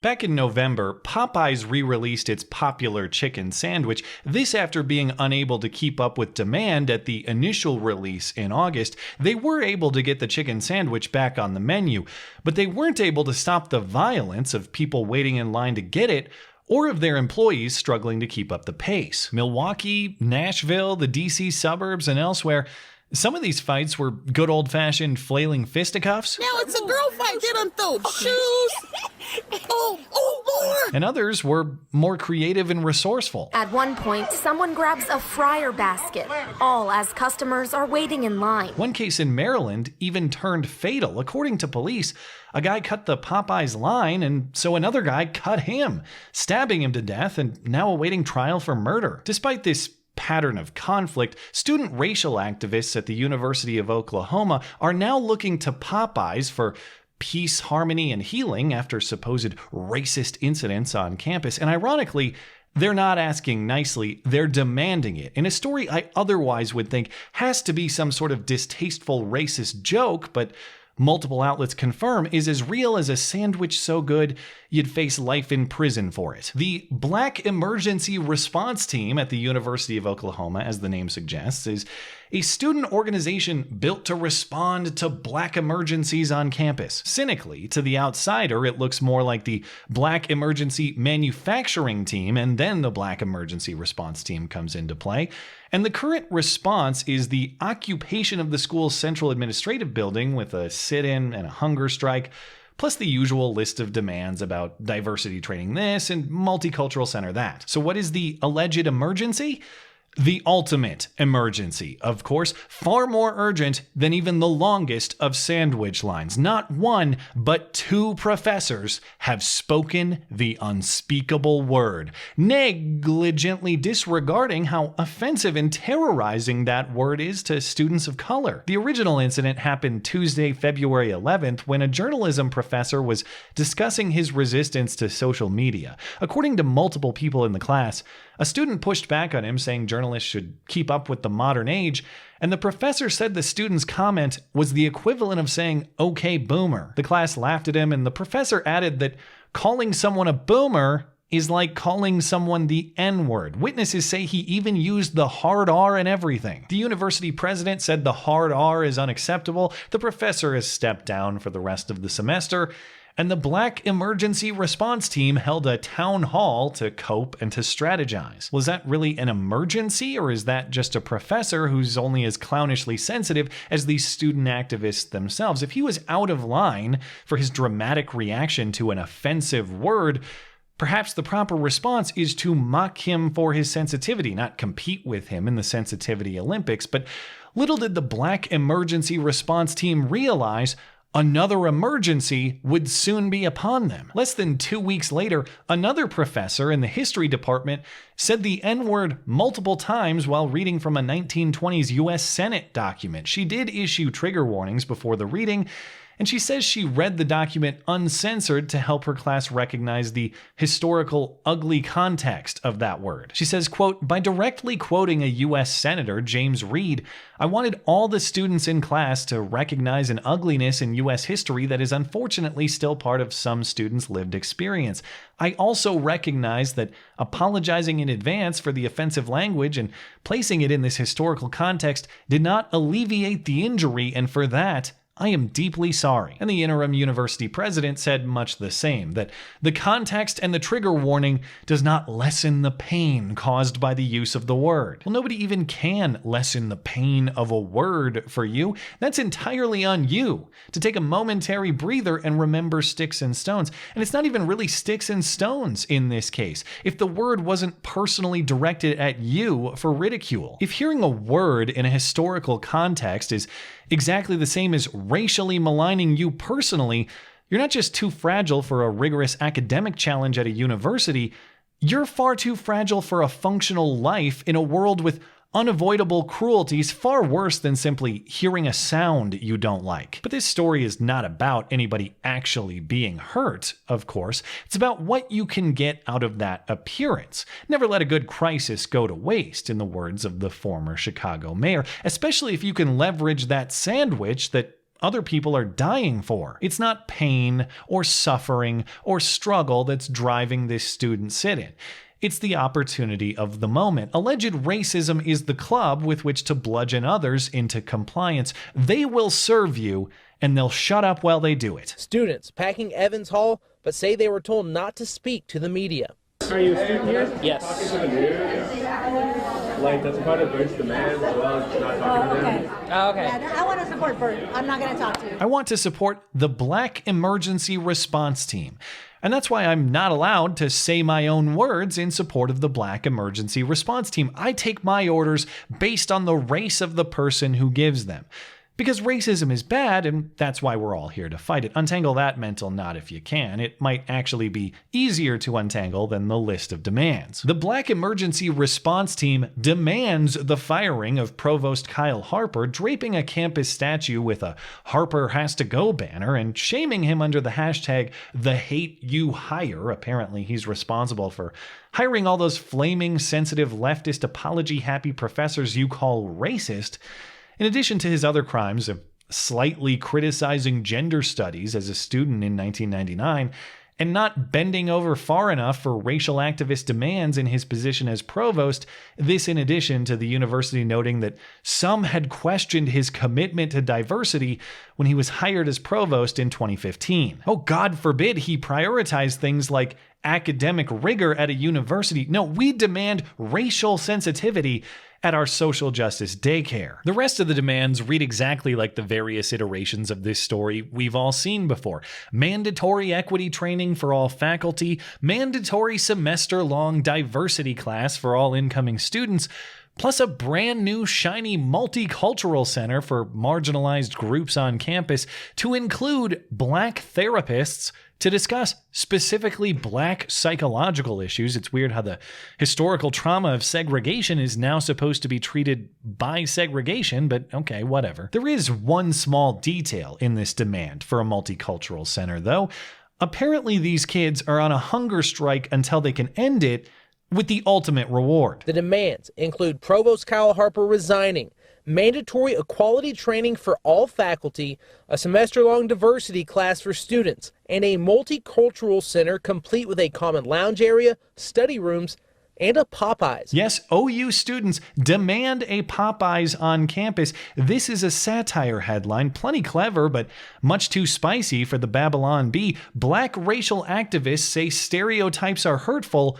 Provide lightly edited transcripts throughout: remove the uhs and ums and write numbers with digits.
Back in November, Popeyes re-released its popular chicken sandwich, this after being unable to keep up with demand at the initial release in August. They were able to get the chicken sandwich back on the menu, but they weren't able to stop the violence of people waiting in line to get it, or of their employees struggling to keep up the pace. Milwaukee, Nashville, the DC suburbs, and elsewhere, some of these fights were good old-fashioned flailing fisticuffs. Now it's a girl fight. They done throw shoes. More. And others were more creative and resourceful. At one point, someone grabs a fryer basket, all as customers are waiting in line. One case in Maryland even turned fatal. According to police, a guy cut the Popeyes line, and so another guy cut him, stabbing him to death and now awaiting trial for murder. Despite this pattern of conflict, student racial activists at the University of Oklahoma are now looking to Popeyes for peace, harmony, and healing after supposed racist incidents on campus. And ironically, they're not asking nicely, they're demanding it. In a story I otherwise would think has to be some sort of distasteful racist joke, but multiple outlets confirm is as real as a sandwich so good you'd face life in prison for it. The Black Emergency Response Team at the University of Oklahoma, as the name suggests, is a student organization built to respond to black emergencies on campus. Cynically, to the outsider, it looks more like the Black Emergency Manufacturing Team, and then the Black Emergency Response Team comes into play. And the current response is the occupation of the school's central administrative building with a sit-in and a hunger strike, plus the usual list of demands about diversity training this and multicultural center that. So what is the alleged emergency? The ultimate emergency, of course, far more urgent than even the longest of sandwich lines. Not one, but two professors have spoken the unspeakable word, negligently disregarding how offensive and terrorizing that word is to students of color. The original incident happened Tuesday, February 11th, when a journalism professor was discussing his resistance to social media. According to multiple people in the class, a student pushed back on him, saying journalists should keep up with the modern age, and the professor said the student's comment was the equivalent of saying, "Okay, boomer." The class laughed at him, and the professor added that calling someone a boomer is like calling someone the N-word. Witnesses say he even used the hard R and everything. The university president said the hard R is unacceptable. The professor has stepped down for the rest of the semester. And the Black Emergency Response Team held a town hall to cope and to strategize. Was that really an emergency, or is that just a professor who's only as clownishly sensitive as these student activists themselves? If he was out of line for his dramatic reaction to an offensive word, perhaps the proper response is to mock him for his sensitivity, not compete with him in the sensitivity Olympics. But little did the Black Emergency Response Team realize another emergency would soon be upon them. Less than 2 weeks later, another professor in the history department said the N-word multiple times while reading from a 1920s U.S. Senate document. She did issue trigger warnings before the reading, and she says she read the document uncensored to help her class recognize the historical ugly context of that word. She says, quote, "By directly quoting a U.S. Senator, James Reed, I wanted all the students in class to recognize an ugliness in U.S. history that is unfortunately still part of some students' lived experience. I also recognize that apologizing in advance for the offensive language and placing it in this historical context did not alleviate the injury, and for that, I am deeply sorry." And the interim university president said much the same, that the context and the trigger warning does not lessen the pain caused by the use of the word. Well, nobody even can lessen the pain of a word for you. That's entirely on you to take a momentary breather and remember sticks and stones. And it's not even really sticks and stones in this case, if the word wasn't personally directed at you for ridicule. If hearing a word in a historical context is exactly the same as racially maligning you personally, you're not just too fragile for a rigorous academic challenge at a university, you're far too fragile for a functional life in a world with unavoidable cruelties far worse than simply hearing a sound you don't like. But this story is not about anybody actually being hurt, of course. It's about what you can get out of that appearance. Never let a good crisis go to waste, in the words of the former Chicago mayor, especially if you can leverage that sandwich that other people are dying for. It's not pain or suffering or struggle that's driving this student sit-in. It's the opportunity of the moment. Alleged racism is the club with which to bludgeon others into compliance. They will serve you, and they'll shut up while they do it. Students packing Evans Hall, but say they were told not to speak to the media. Are you a student here? Yes. Talking to the media? Like, that's part of Bert's demands as well as not talking to them? Oh, okay. Yeah, I want to support Bert. I'm not going to talk to you. I want to support the Black Emergency Response Team. And that's why I'm not allowed to say my own words in support of the Black Emergency Response Team. I take my orders based on the race of the person who gives them. Because racism is bad, and that's why we're all here to fight it. Untangle that mental knot if you can. It might actually be easier to untangle than the list of demands. The Black Emergency Response Team demands the firing of Provost Kyle Harper, draping a campus statue with a "Harper has to go" banner and shaming him under the hashtag #TheHateYouHire. Apparently he's responsible for hiring all those flaming, sensitive, leftist, apology-happy professors you call racist. In addition to his other crimes of slightly criticizing gender studies as a student in 1999 and not bending over far enough for racial activist demands in his position as provost, this in addition to the university noting that some had questioned his commitment to diversity when he was hired as provost in 2015. Oh, God forbid he prioritized things like academic rigor at a university. No, we demand racial sensitivity at our social justice daycare. The rest of the demands read exactly like the various iterations of this story we've all seen before. Mandatory equity training for all faculty, mandatory semester-long diversity class for all incoming students, plus a brand new shiny multicultural center for marginalized groups on campus to include Black therapists to discuss specifically Black psychological issues. It's weird how the historical trauma of segregation is now supposed to be treated by segregation, but okay, whatever. There is one small detail in this demand for a multicultural center, though. Apparently these kids are on a hunger strike until they can end it, with the ultimate reward. The demands include Provost Kyle Harper resigning, mandatory equality training for all faculty, a semester-long diversity class for students, and a multicultural center complete with a common lounge area, study rooms, and a Popeyes. Yes, OU students demand a Popeyes on campus. This is a satire headline, plenty clever, but much too spicy for the Babylon Bee. Black racial activists say stereotypes are hurtful.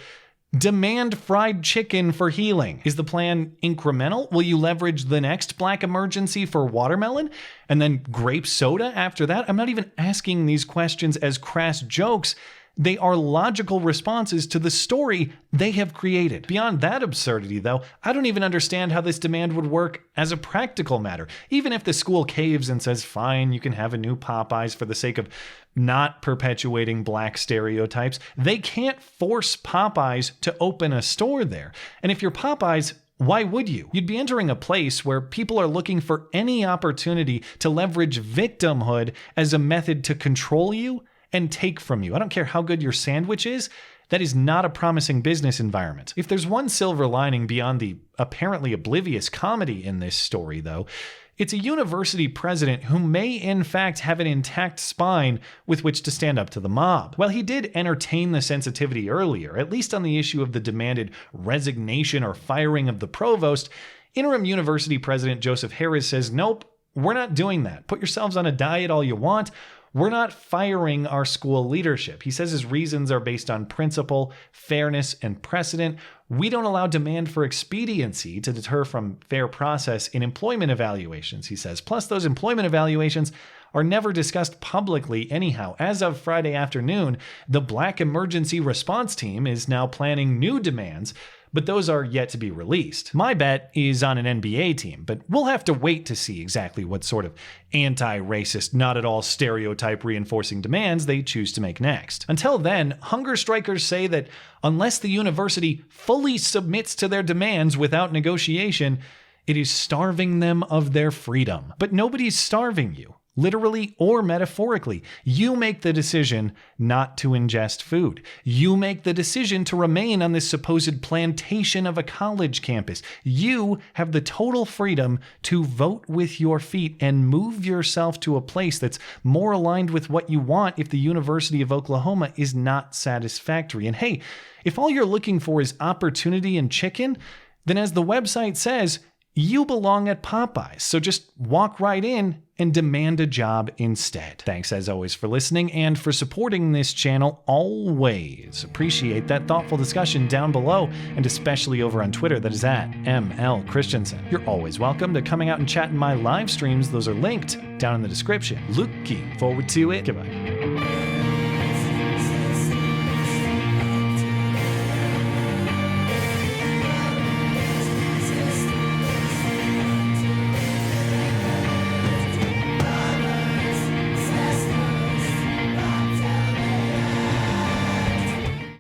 Demand fried chicken for healing. Is the plan incremental? Will you leverage the next Black emergency for watermelon and then grape soda after that? I'm not even asking these questions as crass jokes. They are logical responses to the story they have created. Beyond that absurdity, though, I don't even understand how this demand would work as a practical matter. Even if the school caves and says, fine, you can have a new Popeyes for the sake of not perpetuating Black stereotypes, they can't force Popeyes to open a store there. And if you're Popeyes, why would you? You'd be entering a place where people are looking for any opportunity to leverage victimhood as a method to control you and take from you. I don't care how good your sandwich is. That is not a promising business environment. If there's one silver lining beyond the apparently oblivious comedy in this story, though, it's a university president who may in fact have an intact spine with which to stand up to the mob. While he did entertain the sensitivity earlier, at least on the issue of the demanded resignation or firing of the provost, interim university president Joseph Harris says, nope, we're not doing that. Put yourselves on a diet all you want. We're not firing our school leadership. He says his reasons are based on principle, fairness, and precedent. We don't allow demand for expediency to deter from fair process in employment evaluations, he says. Plus, those employment evaluations are never discussed publicly anyhow. As of Friday afternoon, the Black Emergency Response Team is now planning new demands, but those are yet to be released. My bet is on an NBA team, but we'll have to wait to see exactly what sort of anti-racist, not at all stereotype reinforcing demands they choose to make next. Until then, hunger strikers say that unless the university fully submits to their demands without negotiation, it is starving them of their freedom. But nobody's starving you. literally or metaphorically. You make the decision not to ingest food. You make the decision to remain on this supposed plantation of a college campus. You have the total freedom to vote with your feet and move yourself to a place that's more aligned with what you want if the University of Oklahoma is not satisfactory. And hey, if all you're looking for is opportunity and chicken, then as the website says, you belong at Popeyes. So just walk right in and demand a job instead. Thanks as always for listening and for supporting this channel. Always appreciate that thoughtful discussion down below, and especially over on Twitter, that is at ML Christiansen. You're always welcome to coming out and chat in my live streams. Those are linked down in the description. Looking forward to it. Goodbye.